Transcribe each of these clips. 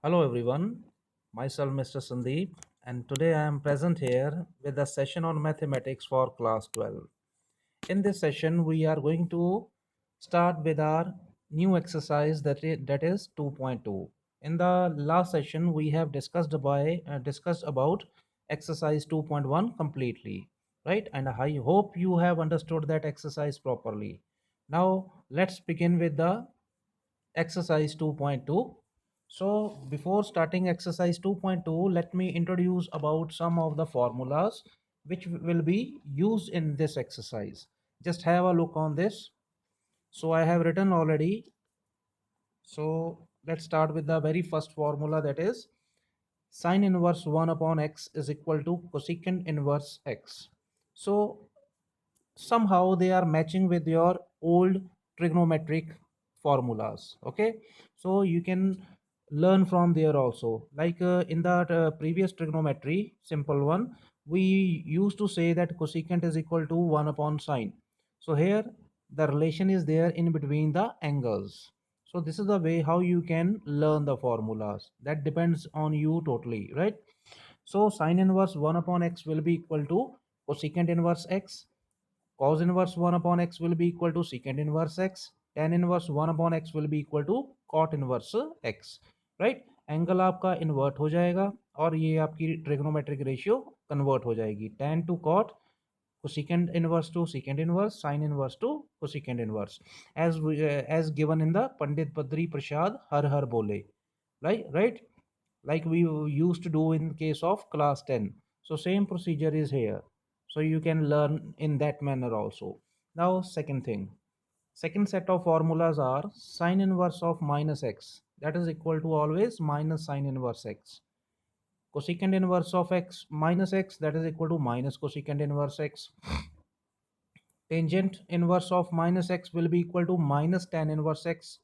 Hello everyone, myself Mr. Sandeep, and today I am present here with a session on mathematics for class 12. In this session, we are going to start with our new exercise that is 2.2. In the last session, we have discussed about exercise 2.1 completely, right? And I hope you have understood that exercise properly. Now, let's begin with the exercise 2.2. So before starting exercise 2.2, let me introduce about some of the formulas which will be used in this exercise. Just have a look on this. So I have written already. So let's start with the very first formula, that is sine inverse 1 upon x is equal to cosecant inverse x. So somehow they are matching with your old trigonometric formulas. Okay, so you can learn from there also, like in that previous trigonometry simple one, we used to say that cosecant is equal to 1 upon sine. So here the relation is there in between the angles. So this is the way how you can learn the formulas. That depends on you totally, right? So sine inverse 1 upon x will be equal to cosecant inverse x. Cos inverse 1 upon x will be equal to secant inverse x. Tan inverse 1 upon x will be equal to cot inverse x. Right, angle आपका invert हो जाएगा और ये आपकी trigonometric ratio convert हो जाएगी. tan to cot, cosecant inverse to secant inverse, sin inverse to cosecant inverse, as given in the Pandit Badri Prasad Har Har Bole, right, like we used to do in case of class 10. So same procedure is here, so you can learn in that manner also. Now second set of formulas are sine inverse of minus x, that is equal to always minus sine inverse x. Cosecant inverse of x minus x, that is equal to minus cosecant inverse x. Tangent inverse of minus x will be equal to minus tan inverse x.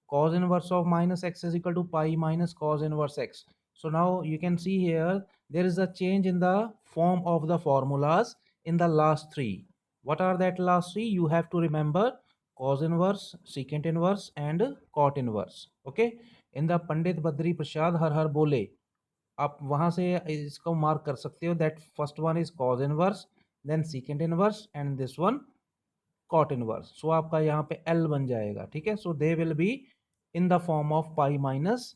Cos inverse of minus x is equal to pi minus cos inverse x. So now you can see here there is a change in the form of the formulas in the last three. What are that last three? You have to remember cos inverse, secant inverse and cot inverse. Okay, in the Pandit Badri Prasad Har Har Bole, आप वहां से इसको mark कर सकते हो that first one is cos inverse, then secant inverse and this one cot inverse. So आपका यहाँ पे L बन जाएगा. ठीक है, so they will be in the form of pi minus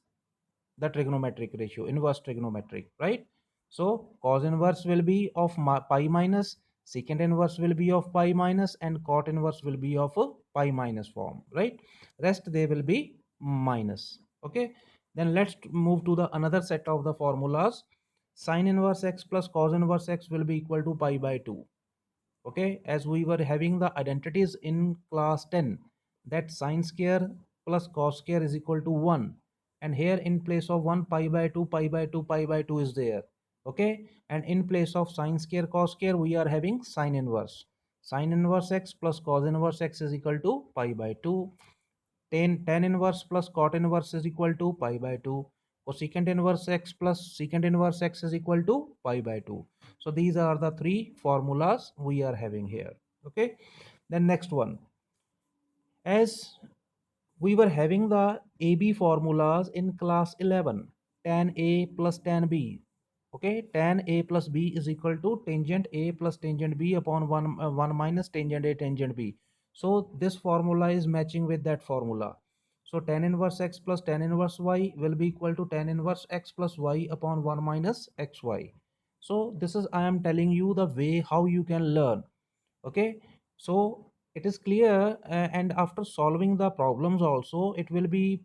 the trigonometric ratio, inverse trigonometric, right? So cos inverse will be of pi minus, secant inverse will be of pi minus, and cot inverse will be of a pi minus form, right? Rest they will be minus. Okay, then let's move to the another set of the formulas. Sin inverse x plus cos inverse x will be equal to pi by 2. Okay, as we were having the identities in class 10, that sine square plus cos square is equal to 1, and here in place of 1, pi by 2, pi by 2, pi by 2 is there. Okay, and in place of sine square cos square we are having sine inverse. Sine inverse x plus cos inverse x is equal to pi by 2. Tan inverse plus cot inverse is equal to pi by 2. Cosecant inverse x plus secant inverse x is equal to pi by 2. So these are the three formulas we are having here. Okay, then next one, as we were having the AB formulas in class 11, tan A plus tan B. Okay, tan A plus B is equal to tangent A plus tangent B upon 1 minus tangent A tangent B. So this formula is matching with that formula. So tan inverse x plus tan inverse y will be equal to tan inverse x plus y upon 1 minus xy. So this is, I am telling you the way how you can learn. Okay, so it is clear, and after solving the problems also it will be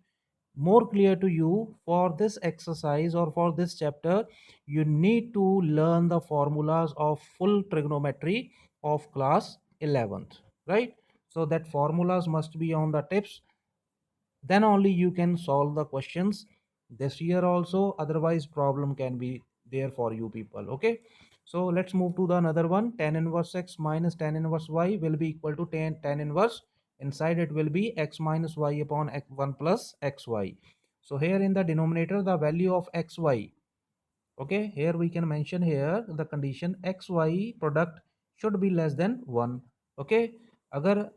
more clear to you. For this exercise or for this chapter, you need to learn the formulas of full trigonometry of class 11th, right? So that formulas must be on the tips, then only you can solve the questions this year also, otherwise problem can be there for you people. Okay, so let's move to the another one. Tan inverse x minus tan inverse y will be equal to tan inverse, inside it will be x minus y upon x1 plus xy. So here in the denominator the value of xy, okay, here we can mention here the condition xy product should be less than 1. Okay, अगर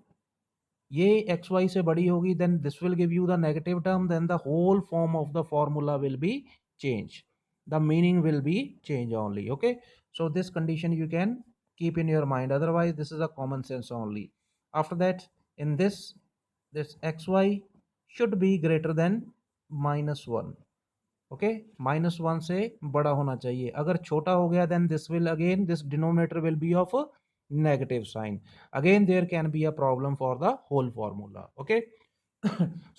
ये x Y से बड़ी होगी, then this will give you the negative term, then the whole form of the formula will be change, the meaning will be change only. Okay, so this condition you can keep in your mind, otherwise this is a common sense only. After that, in this xy should be greater than -1. Okay, -1 से बड़ा होना चाहिए, अगर छोटा हो गया then this will again, this denominator will be of negative sign, again there can be a problem for the whole formula. Okay,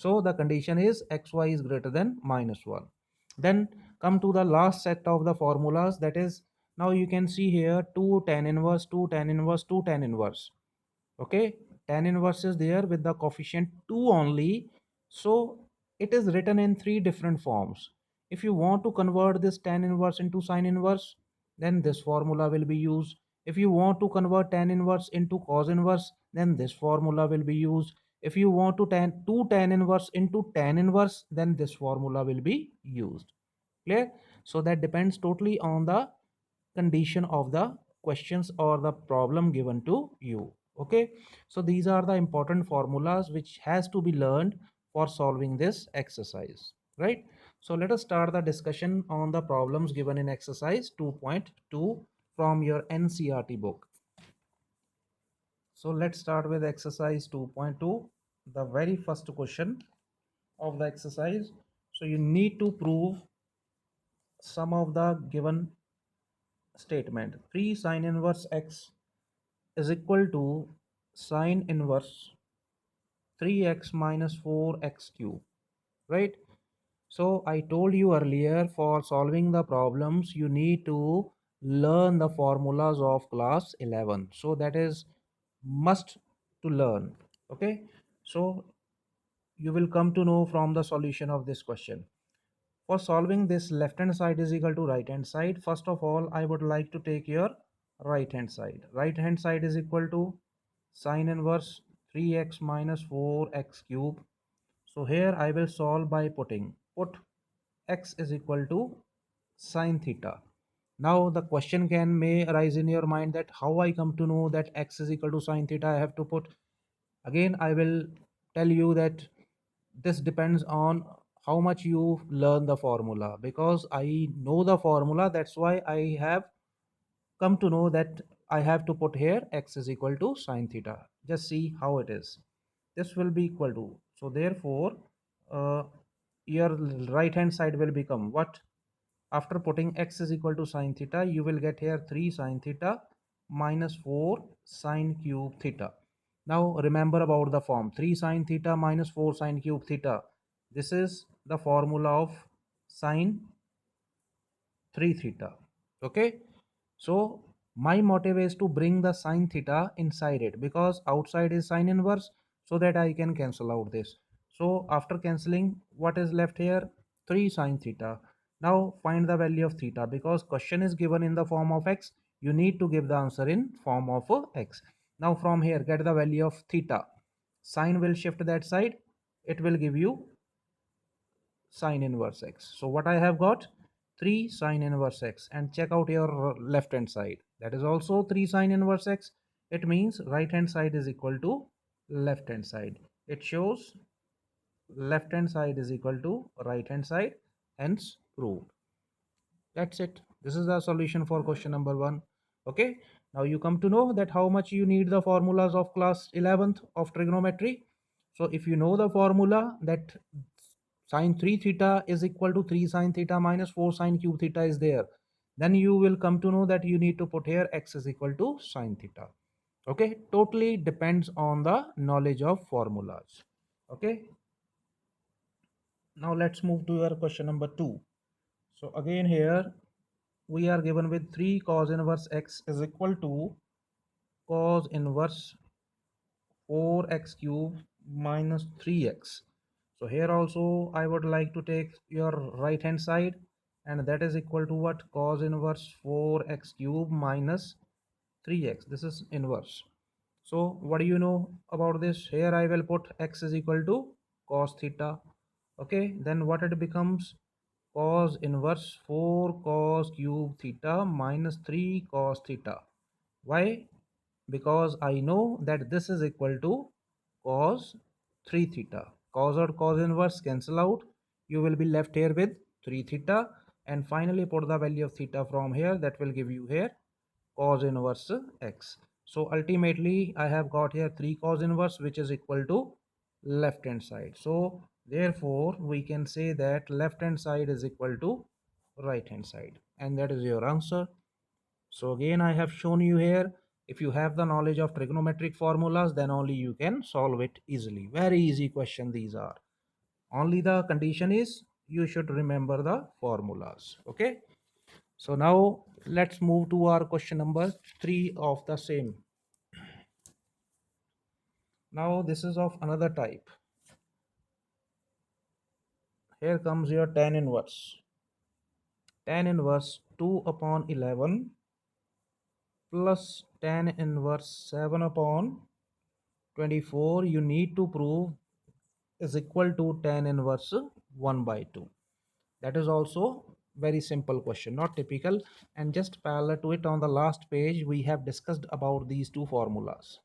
so the condition is xy is greater than -1. Then come to the last set of the formulas, that is, now you can see here 2 tan inverse, 2 tan inverse, 2 tan inverse. Okay, tan inverse is there with the coefficient 2 only, so it is written in three different forms. If you want to convert this tan inverse into sine inverse, then this formula will be used. If you want to convert tan inverse into cos inverse, then this formula will be used. If you want to tan inverse into tan inverse, then this formula will be used. Clear? So that depends totally on the condition of the questions or the problem given to you. Okay, so these are the important formulas which has to be learned for solving this exercise, right? So let us start the discussion on the problems given in exercise 2.2 from your NCERT book. So let's start with exercise 2.2, the very first question of the exercise. So you need to prove some of the given statement. 3 sine inverse x is equal to sine inverse 3x minus 4x cube, right? So I told you earlier, for solving the problems you need to learn the formulas of class 11, so that is must to learn. Okay, so you will come to know from the solution of this question. For solving this, left hand side is equal to right hand side. First of all, I would like to take your right hand side. Right hand side is equal to sine inverse 3x minus 4x cube. So here I will solve by put x is equal to sine theta. Now the question may arise in your mind that how I come to know that x is equal to sine theta. I have to put, again I will tell you that this depends on how much you learn the formula, because I know the formula, that's why I have come to know that I have to put here x is equal to sine theta. Just see how it is. This will be equal to, so therefore uh, your right hand side will become what? After putting x is equal to sine theta, you will get here 3 sine theta minus 4 sine cube theta. Now remember about the form 3 sine theta minus 4 sine cube theta. This is the formula of sine 3 theta. Okay, so my motive is to bring the sine theta inside it, because outside is sine inverse, so that I can cancel out this. So after cancelling, what is left here? 3 sine theta. Now find the value of theta, because question is given in the form of x, you need to give the answer in form of x. Now from here get the value of theta. Sine will shift that side, it will give you sine inverse x. So what I have got? 3 sine inverse x. And check out your left hand side. That is also 3 sine inverse x. It means right hand side is equal to left hand side. It shows left hand side is equal to right hand side. Hence proved. That's it. This is the solution for question number 1. Okay. Now you come to know that how much you need the formulas of class 11th of trigonometry. So if you know the formula that sine 3 theta is equal to 3 sine theta minus 4 sine cube theta is there, then you will come to know that you need to put here x is equal to sine theta. Okay. Totally depends on the knowledge of formulas. Okay. Now let's move to your question number 2. So again here we are given with 3 cos inverse x is equal to cos inverse 4x cube minus 3x. So here also I would like to take your right hand side, and that is equal to what? Cos inverse 4x cube minus 3x. This is inverse. So what do you know about this? Here I will put x is equal to cos theta. Okay, then what it becomes? Cos inverse 4 cos cube theta minus 3 cos theta. Why? Because I know that this is equal to cos 3 theta. Cos or cos inverse cancel out. You will be left here with 3 theta, and finally put the value of theta from here. That will give you here cos inverse x. So ultimately I have got here 3 cos inverse, which is equal to left hand side. So therefore we can say that left hand side is equal to right hand side, and that is your answer. So again I have shown you here, if you have the knowledge of trigonometric formulas, then only you can solve it easily. Very easy question these are. Only the condition is you should remember the formulas. Okay. So now let's move to our question number 3 of the same. Now this is of another type. Here comes your tan inverse. Tan inverse 2 upon 11 plus tan inverse 7 upon 24 you need to prove is equal to tan inverse 1 by 2. That is also very simple question, not typical, and just parallel to it on the last page we have discussed about these two formulas.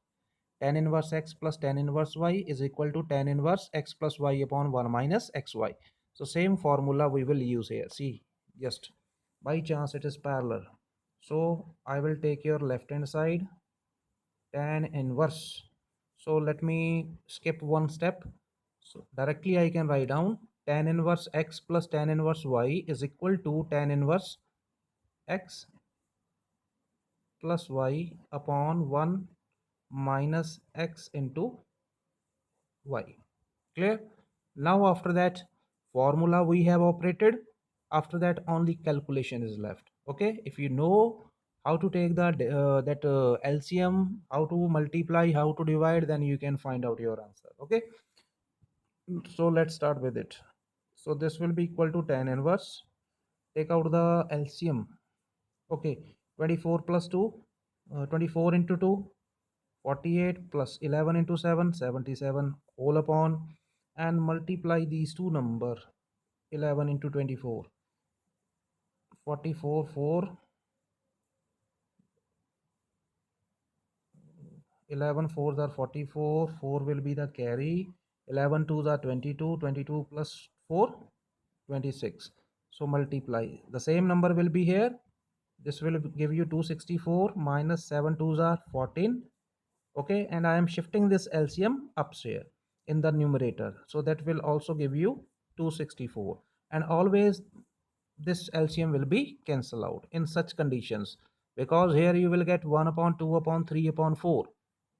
Tan inverse x plus tan inverse y is equal to tan inverse x plus y upon 1 minus xy. So same formula we will use here. See, just by chance it is parallel. So I will take your left hand side, tan inverse. So let me skip one step. So directly I can write down tan inverse x plus tan inverse y is equal to tan inverse x plus y upon 1 minus x into y. Clear? Now after that formula we have operated, after that only calculation is left. Okay, if you know how to take the LCM, how to multiply, how to divide, then you can find out your answer. Okay, so let's start with it. So this will be equal to tan inverse, take out the LCM. Okay, 24 plus 2, 24 into 2, 48 plus 11 into 7, 77 whole upon, and multiply these two number, 11 into 24, 44, 4, 11 4s are 44, 4 will be the carry, 11 2s are 22, 22 plus 4, 26. So multiply, the same number will be here. This will give you 264 minus 7 2s are 14. Okay, and I am shifting this LCM upstairs in the numerator, so that will also give you 264, and always this LCM will be cancel out in such conditions, because here you will get 1 upon 2 upon 3 upon 4.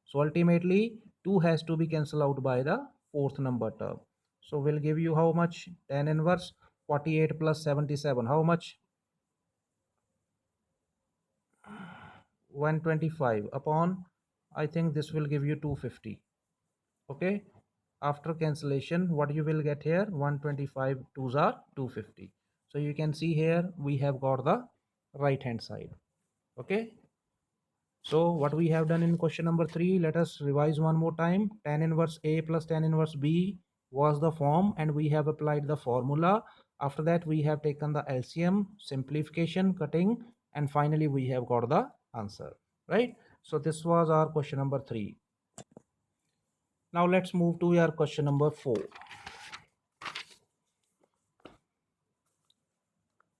So ultimately 2 has to be cancelled out by the fourth number term. So we'll give you how much? Tan inverse 48 plus 77, how much? 125 upon, I think this will give you 250. Okay, after cancellation what you will get here, 125 2s are 250. So you can see here we have got the right hand side. Okay, so what we have done in question number 3, let us revise one more time. Tan inverse A plus tan inverse B was the form, and we have applied the formula. After that we have taken the LCM, simplification, cutting, and finally we have got the answer, right? So this was our question number 3. Now let's move to your question number 4.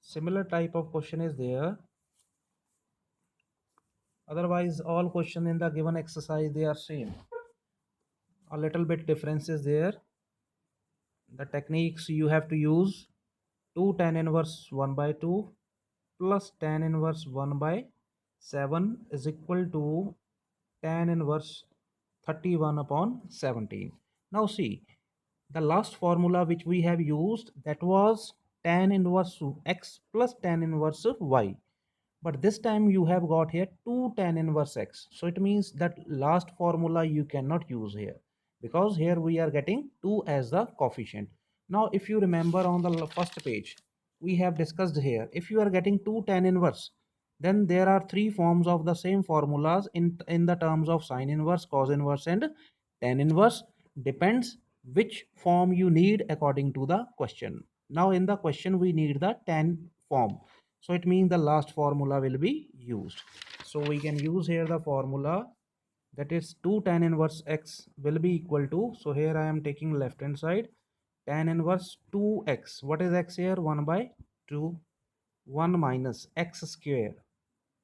Similar type of question is there. Otherwise all question in the given exercise they are same. A little bit difference is there. The techniques you have to use, 2 tan inverse 1 by 2 plus tan inverse 1 by 7 is equal to tan inverse 31 upon 17. Now see, the last formula which we have used, that was tan inverse x plus tan inverse y, but this time you have got here 2 tan inverse x. So it means that last formula you cannot use here, because here we are getting 2 as the coefficient. Now if you remember on the first page we have discussed here, if you are getting 2 tan inverse, then there are 3 forms of the same formulas in the terms of sine inverse, cos inverse, and tan inverse. Depends which form you need according to the question. Now in the question we need the tan form, so it means the last formula will be used. So we can use here the formula that is 2 tan inverse x will be equal to, so here I am taking left hand side, tan inverse 2x. What is x here? 1 by 2. 1 minus x square.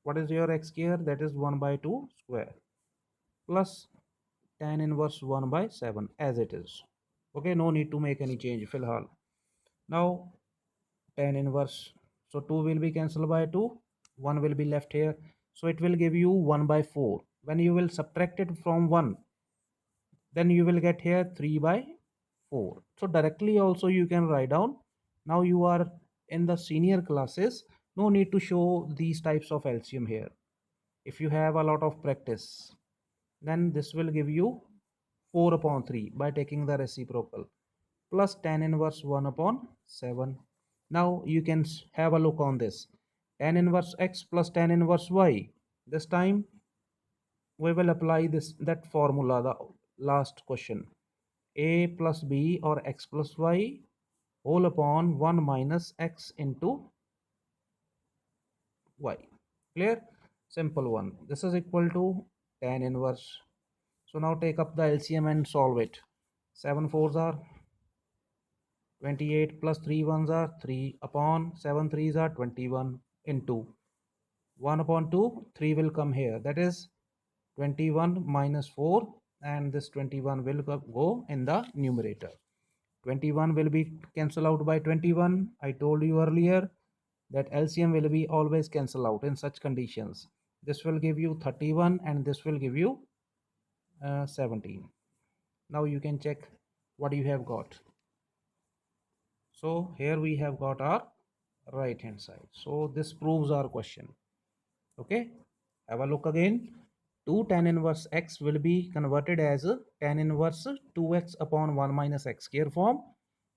What is your x square? That is 1 by 2 square, plus tan inverse 1 by 7 as it is. Okay, no need to make any change filhal. Now tan inverse, so 2 will be cancelled by 2, 1 will be left here, so it will give you 1 by 4. When you will subtract it from 1, then you will get here 3 by 4. So directly also you can write down. Now you are in the senior classes, no need to show these types of LCM here. If you have a lot of practice, then this will give you 4 upon 3 by taking the reciprocal, plus tan inverse 1 upon 7. Now you can have a look on this. Tan inverse x plus tan inverse y. This time we will apply this that formula, the last question. A plus b or x plus y whole upon 1 minus x into y. Clear? Simple one. This is equal to tan inverse. So now take up the LCM and solve it. 7 fours are 28 plus 3 ones are 3 upon 7 threes are 21 into 1 upon 2, 3 will come here. That is 21 minus 4, and this 21 will go in the numerator. 21 will be cancelled out by 21. I told you earlier that LCM will be always cancel out in such conditions. This will give you 31 and this will give you 17. Now you can check what you have got. So here we have got our right hand side. So this proves our question. Okay, have a look again. 2 tan inverse x will be converted as a tan inverse 2x upon 1 minus x square form,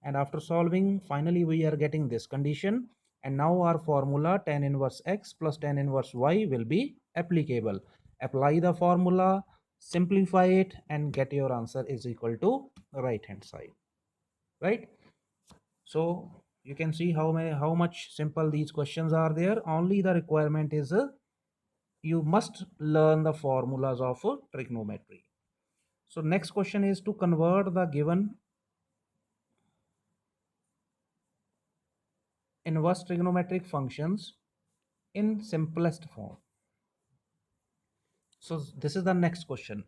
and after solving finally we are getting this condition, and now our formula tan inverse x plus tan inverse y will be applicable. Apply the formula, simplify it, and get your answer is equal to right hand side, right? So you can see how much simple these questions are there. Only the requirement is you must learn the formulas of trigonometry. So next question is to convert the given inverse trigonometric functions in simplest form. So this is the next question.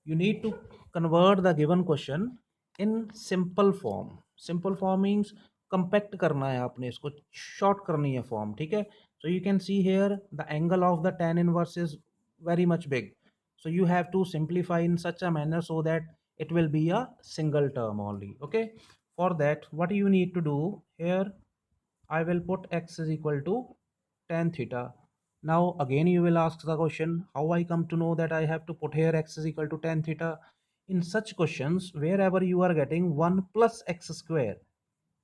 You need to convert the given question in simple form. Simple form means compact करना है आपने इसको, short करनी है form, ठीक है? So you can see here the angle of the tan inverse is very much big. So you have to simplify in such a manner so that it will be a single term only. Okay. For that, what you need to do here, I will put x is equal to tan theta. Now again you will ask the question, how I come to know that I have to put here x is equal to tan theta? In such questions, wherever you are getting 1 plus x square,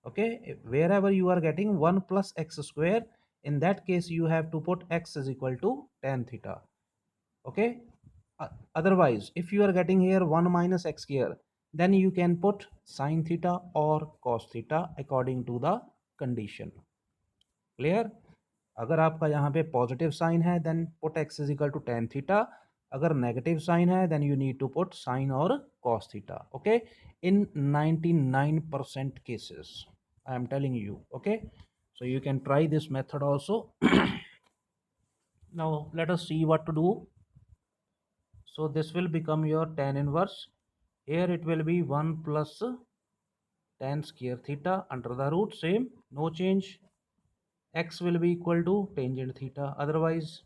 okay, wherever you are getting 1 plus x square, in that case you have to put x is equal to tan theta. Okay. Otherwise, if you are getting here 1 minus x square, then you can put sine theta or cos theta according to the condition. Clear? अगर आपका यहाँ पे positive sign है then put x is equal to tan theta, अगर negative sign है then you need to put sine और cos theta. Okay, in 99% cases I am telling you. Okay, so you can try this method also. Now let us see what to do. So this will become your tan inverse. Here it will be 1 plus tan square theta under the root, same, no change. X will be equal to tangent theta, otherwise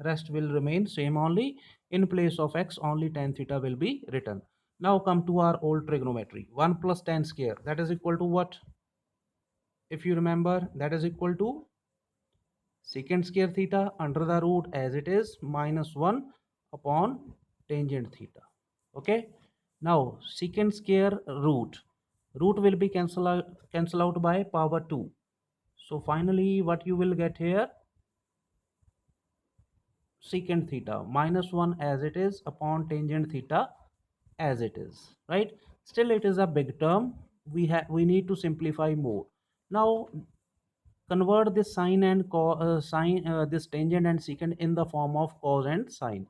rest will remain same only. In place of x only tan theta will be written. Now come to our old trigonometry. 1 plus tan square, that is equal to what? If you remember, that is equal to secant square theta under the root as it is minus 1 upon tangent theta. Okay, now secant square root will be cancel out by power 2. So finally what you will get here, secant theta minus 1 as it is upon tangent theta as it is, right? Still it is a big term, we need to simplify more. Now convert this sine and this tangent and secant in the form of cos and sine.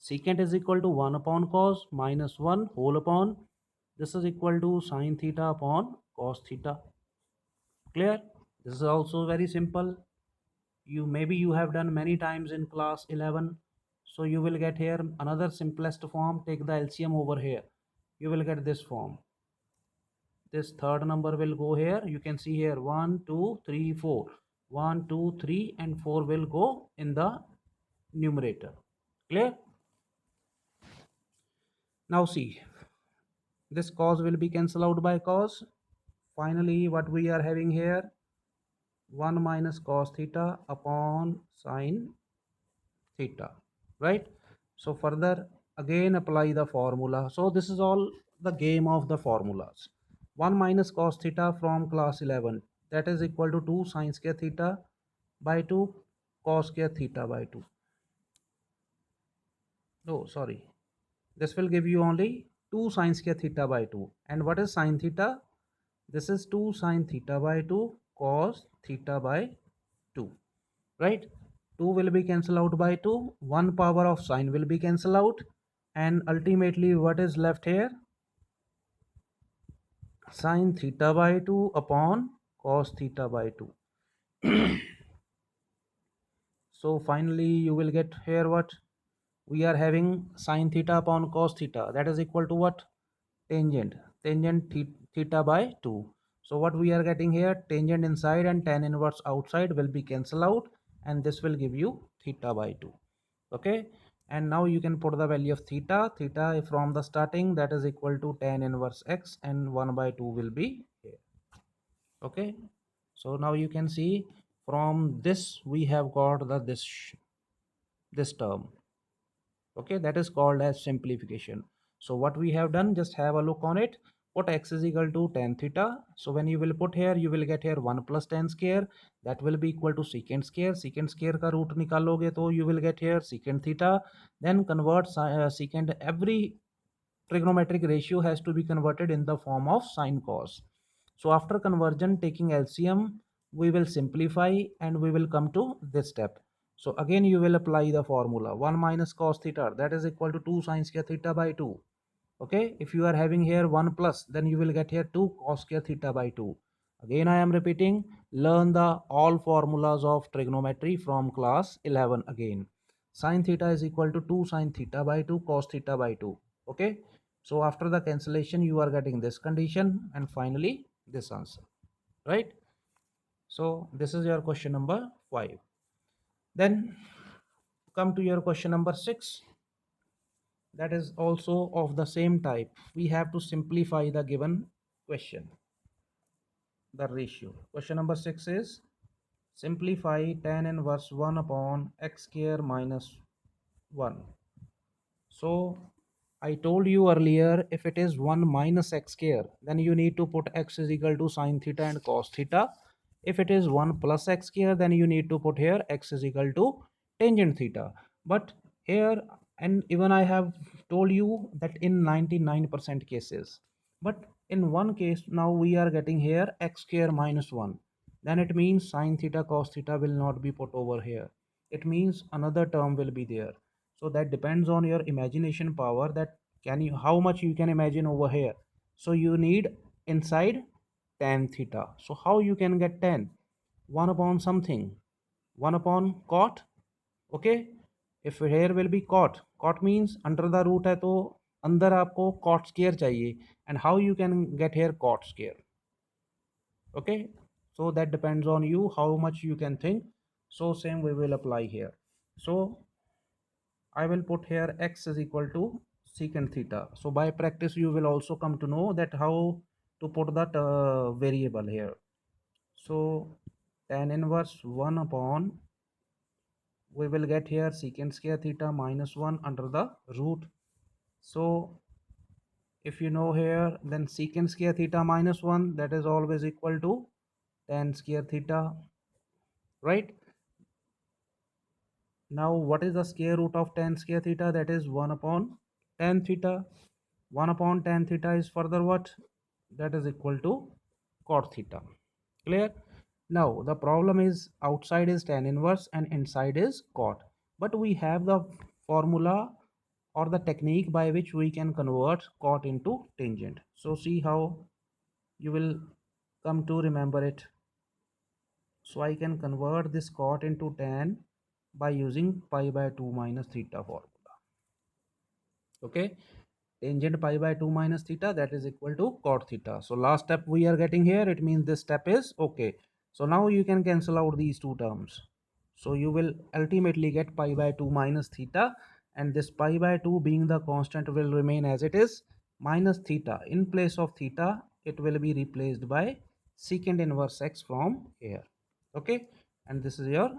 Secant is equal to 1 upon cos minus 1 whole upon, this is equal to sin theta upon cos theta. Clear? This is also very simple. You maybe you have done many times in class 11. So you will get here another simplest form. Take the LCM over here. You will get this form. This third number will go here. You can see here 1, 2, 3, 4. 1, 2, 3 and 4 will go in the numerator. Clear? Now see, this cos will be cancelled out by cos. Finally, what we are having here, 1 minus cos theta upon sin theta, right? So further again apply the formula. So this is all the game of the formulas. 1 minus cos theta from class 11, that is equal to 2 sin square theta by 2 cos square theta by 2. Oh, sorry. This will give you only 2 sin square theta by 2. And what is sin theta? This is 2 sin theta by 2 cos theta by 2, right? 2 will be cancelled out by 2. 1 power of sine will be cancelled out. And ultimately what is left here? Sin theta by 2 upon cos theta by 2. So finally you will get here what? We are having sin theta upon cos theta. That is equal to what? Tangent. Tangent theta by 2. So what we are getting here? Tangent inside and tan inverse outside will be cancelled out. And this will give you theta by 2. Okay. And now you can put the value of theta. Theta from the starting, that is equal to tan inverse x, and 1 by 2 will be here. Okay. So now you can see from this we have got the this term. Okay, that is called as simplification. So what we have done, just have a look on it. Put x is equal to tan theta. So when you will put here, you will get here 1 plus tan square, that will be equal to secant square. Secant square ka root nikaloge to you will get here secant theta. Then convert secant, every trigonometric ratio has to be converted in the form of sine cos. So after conversion, taking LCM, we will simplify and we will come to this step. So again you will apply the formula 1 minus cos theta, that is equal to 2 sin square theta by 2. Okay, if you are having here 1 plus, then you will get here 2 cos square theta by 2. Again I am repeating, learn the all formulas of trigonometry from class 11 again. Sin theta is equal to 2 sin theta by 2 cos theta by 2. Okay, so after the cancellation you are getting this condition and finally this answer, right? So this is your question number 5. Then come to your question number 6. That is also of the same type. We have to simplify the given question, the ratio. Question number 6 is simplify tan inverse 1 upon x square minus 1. So I told you earlier, if it is 1 minus x square, then you need to put x is equal to sine theta and cos theta. If it is 1 plus x square, then you need to put here x is equal to tangent theta. But here, and even I have told you that in 99% cases, but in one case now we are getting here x square minus 1. Then it means sine theta cos theta will not be put over here. It means another term will be there. So that depends on your imagination power, that can you how much you can imagine over here. So you need inside tan theta. So how you can get tan? 1 upon something, 1 upon cot. Okay, if here will be cot means under the root है तो अंदर आपको cot square चाहिए, and how you can get here cot square. Okay, so that depends on you how much you can think. So same we will apply here. So I will put here x is equal to secant theta. So by practice you will also come to know that how to put that variable here. So tan inverse 1 upon, we will get here secant square theta minus 1 under the root. So if you know here, then secant square theta minus 1, that is always equal to tan square theta, right? Now what is the square root of tan square theta? That is 1 upon tan theta. 1 upon tan theta is further what? That is equal to cot theta. Clear? Now the problem is outside is tan inverse and inside is cot. But we have the formula or the technique by which we can convert cot into tangent. So see how you will come to remember it. So I can convert this cot into tan by using pi by 2 minus theta formula. Okay, tangent pi by 2 minus theta, that is equal to cot theta. So last step we are getting here, it means this step is okay. So now you can cancel out these two terms. So you will ultimately get pi by 2 minus theta, and this pi by 2 being the constant will remain as it is, minus theta. In place of theta, it will be replaced by secant inverse x from here. Okay, and this is your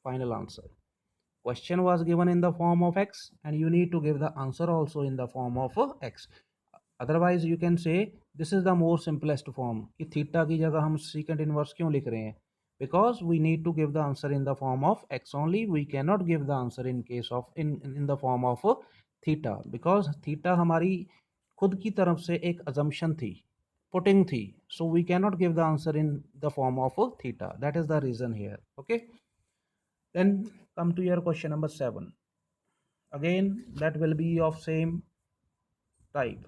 final answer. Question was given in the form of x, and you need to give the answer also in the form of x. Otherwise you can say this is the more simplest form कि theta की जगह हम secant inverse क्यों लिख रहे हैं, because we need to give the answer in the form of x only. We cannot give the answer in case of in the form of theta, because theta हमारी खुद की तरफ से एक assumption थी, putting थी. So we cannot give the answer in the form of theta. That is the reason here. Okay, then come to your question number 7. Again, that will be of same type.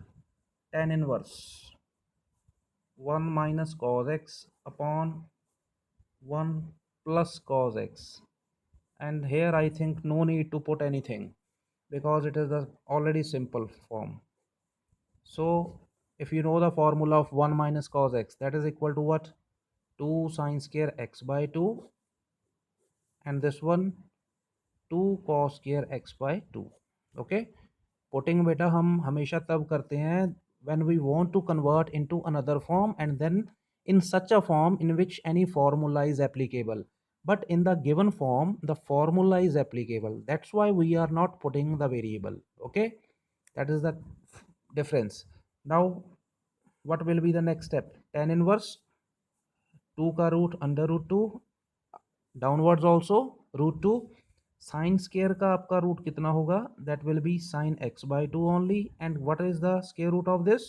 Tan inverse 1 minus cos x upon 1 plus cos x. And here I think no need to put anything because it is the already simple form. So if you know the formula of 1 minus cos x, that is equal to what? 2 sine square x by 2, and this one 2 cos square x by 2. Okay, putting beta हम हमेशा तब करते हैं when we want to convert into another form, and then in such a form in which any formula is applicable. But in the given form the formula is applicable, that's why we are not putting the variable. Okay, that is the difference. Now what will be the next step? Tan inverse 2 का root under root 2, downwards also root 2. Sine square का आपका root कितना होगा? That will be sine X by 2 only. And what is the square root of this?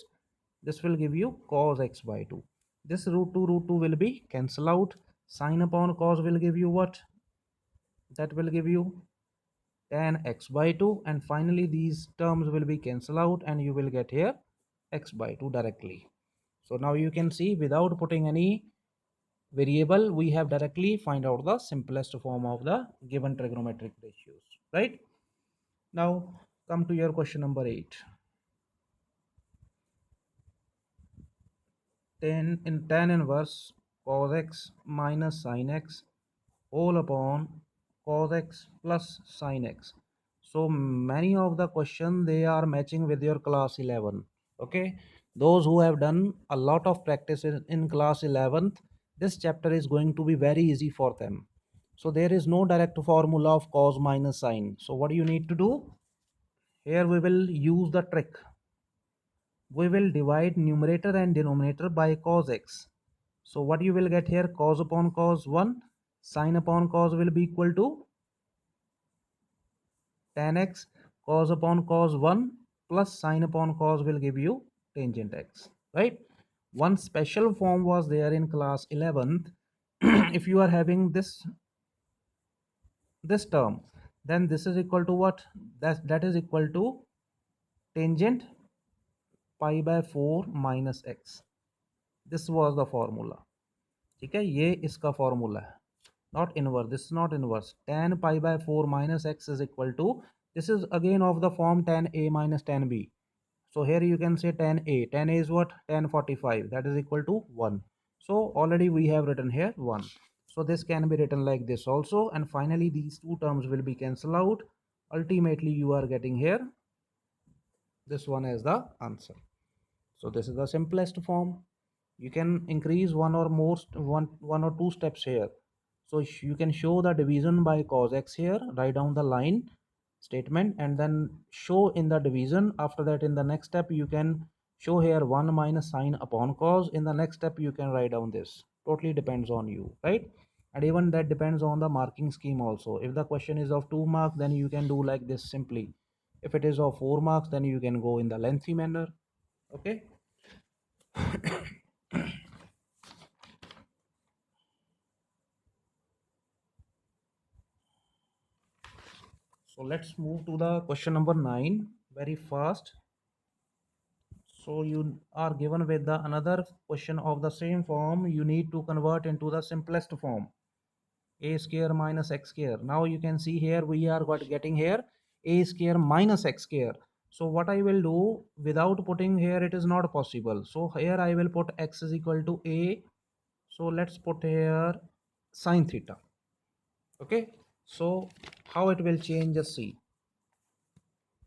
This will give you cos x by 2. This root 2 will be cancel out. Sin upon cos will give you what? That will give you tan x by 2, and finally these terms will be cancel out and you will get here x by 2 directly. So now you can see without putting any variable we have directly find out the simplest form of the given trigonometric ratios, right? Now come to your question number 8. Tan inverse cos x minus sin x all upon cos x plus sin x. So many of the question they are matching with your class 11. Okay, those who have done a lot of practice in class 11th, this chapter is going to be very easy for them. So there is no direct formula of cos minus sin. So what do you need to do? Here we will use the trick. We will divide numerator and denominator by cos x. So what you will get here? Cos upon cos 1, sin upon cos will be equal to tan x. Cos upon cos 1 plus sin upon cos will give you tangent x, right? One special form was there in class 11th. If you are having this term, then this is equal to what? That is equal to tangent pi by 4 minus x. This was the formula. ठीक है, ये इसका formula है, not inverse. This is not inverse. Tan pi by 4 minus x is equal to, this is again of the form tan a minus tan b. So here you can say tan a. Tan a is what? Tan 45. That is equal to 1. So already we have written here 1. So this can be written like this also. And finally these two terms will be cancelled out. Ultimately you are getting here this one as the answer. So this is the simplest form. You can increase one or two steps here. So you can show the division by cos x here, write down the line statement and then show in the division. After that in the next step you can show here 1 minus sine upon cos. In the next step you can write down this. Totally depends on you, right? And even that depends on the marking scheme also. If the question is of 2 marks, then you can do like this simply. If it is of 4 marks, then you can go in the lengthy manner. Okay. So let's move to the question number 9 very fast. So you are given with the another question of the same form. You need to convert into the simplest form, a square minus x square. Now you can see here we are getting here a square minus x square. So what I will do, without putting here, it is not possible. So here I will put x is equal to a. So let's put here sine theta. Okay, so how it will change, just see.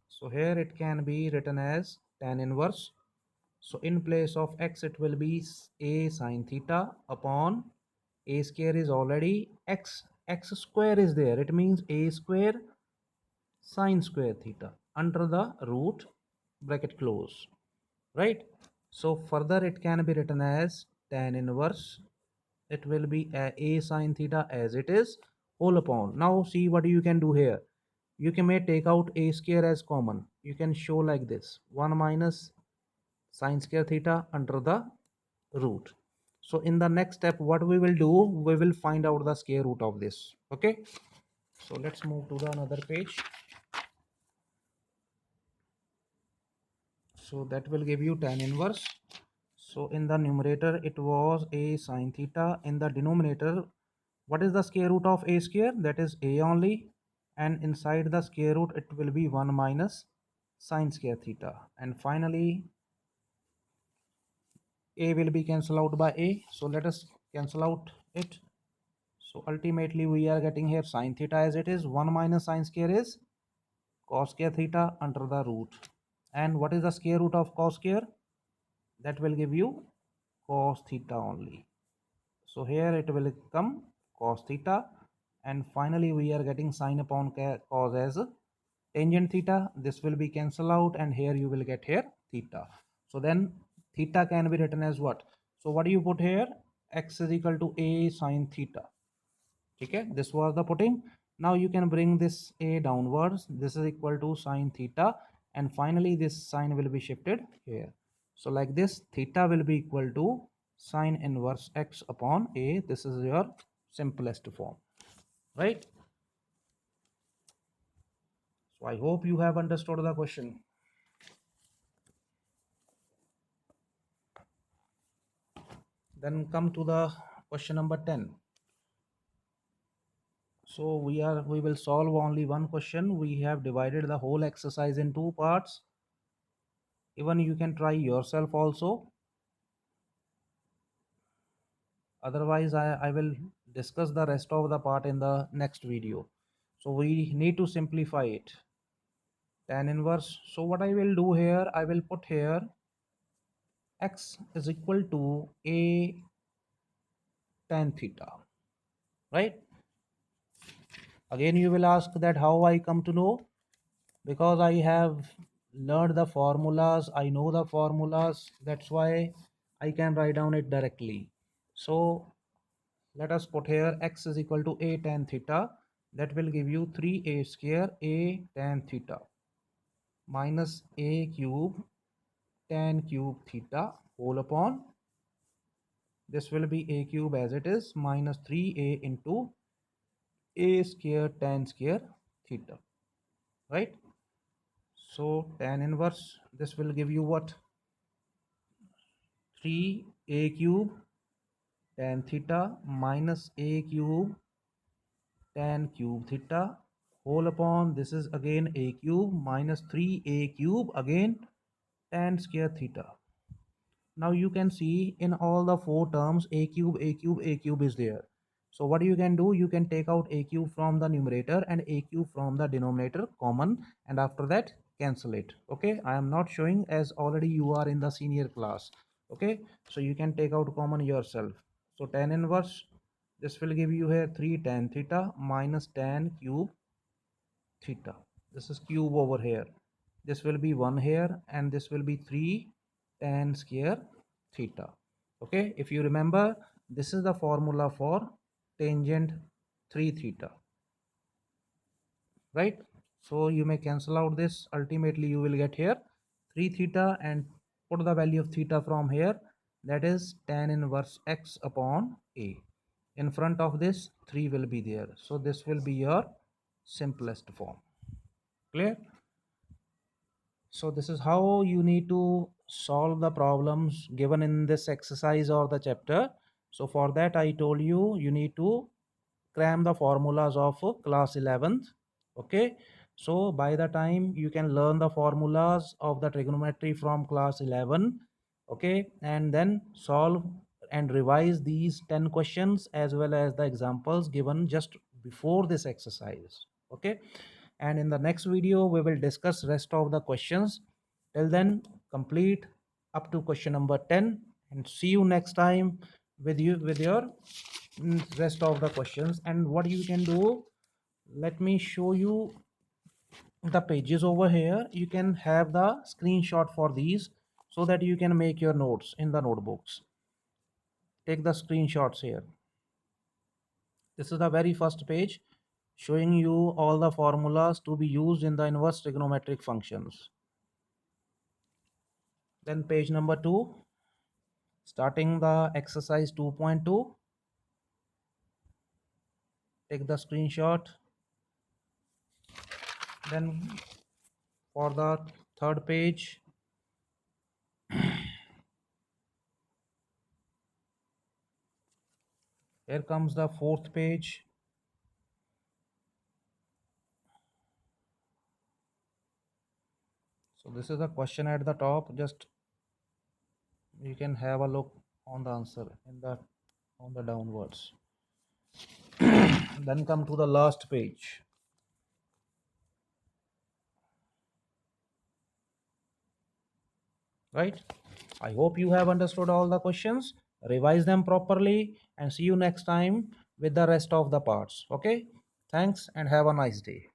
So here it can be written as tan inverse. So in place of x it will be a sine theta upon a square is already x. X square is there, it means a square sine square theta under the root, bracket close, right? So further it can be written as tan inverse, it will be a sine theta as it is, whole upon. Now see what you can do here. You can may take out a square as common. You can show like this, 1 minus sine square theta under the root. So in the next step what we will do, we will find out the square root of this. Okay, so let's move to the another page. So that will give you tan inverse. So in the numerator it was a sine theta. In the denominator, what is the square root of a square? That is a only. And inside the square root it will be 1 minus sine square theta. And finally a will be cancelled out by a. So let us cancel out it. So ultimately we are getting here sine theta as it is, 1 minus sine square is cos square theta under the root. And what is the square root of cos square? That will give you cos theta only. So here it will come cos theta. And finally we are getting sine upon cos as tangent theta. This will be cancelled out and here you will get here theta. So then theta can be written as what? So what do you put here? X is equal to a sine theta. Okay, this was the putting. Now you can bring this a downwards. This is equal to sine theta. And finally this sign will be shifted here. So like this, theta will be equal to sine inverse x upon a. This is your simplest form, right? So I hope you have understood the question. Then come to the question number 10. So we will solve only one question. We have divided the whole exercise in two parts. Even you can try yourself also. Otherwise I will discuss the rest of the part in the next video. So we need to simplify it. Tan inverse. So what I will do here, I will put here x is equal to a tan theta, right? Again you will ask that how I come to know. Because I have learned the formulas, I know the formulas, that's why I can write down it directly. So let us put here x is equal to a tan theta. That will give you 3a square a tan theta minus a cube tan cube theta whole upon, this will be a cube as it is, minus 3a into a square tan square theta, right? So tan inverse, this will give you what? 3a cube tan theta minus a cube tan cube theta whole upon, this is again a cube minus 3a cube again tan square theta. Now you can see in all the four terms a cube a cube a cube is there. So what you can do, you can take out a cube from the numerator and a cube from the denominator common, and after that cancel it. Okay, I am not showing as already you are in the senior class. Okay, so you can take out common yourself. So tan inverse, this will give you here 3 tan theta minus tan cube theta. This is cube over here. This will be 1 here and this will be 3 tan square theta. Okay, if you remember, this is the formula for tangent 3 theta, right? So you may cancel out this. Ultimately you will get here 3 theta and put the value of theta from here. That is tan inverse x upon a. In front of this 3 will be there. So this will be your simplest form. Clear? So this is how you need to solve the problems given in this exercise or the chapter. So for that I told you, you need to cram the formulas of class 11th. Okay, so by the time you can learn the formulas of the trigonometry from class 11, okay, and then solve and revise these 10 questions as well as the examples given just before this exercise. Okay, and in the next video we will discuss rest of the questions. Till then, complete up to question number 10, and see you next time with your rest of the questions. And what you can do, let me show you the pages over here. You can have the screenshot for these so that you can make your notes in the notebooks. Take the screenshots here. This is the very first page showing you all the formulas to be used in the inverse trigonometric functions. Then page number 2, starting the exercise 2.2, take the screenshot. Then for the third page, here comes the fourth page. So this is the question at the top. Just you can have a look on the answer in the on the downwards. Then come to the last page. Right? I hope you have understood all the questions. Revise them properly and see you next time with the rest of the parts. Okay? Thanks and have a nice day.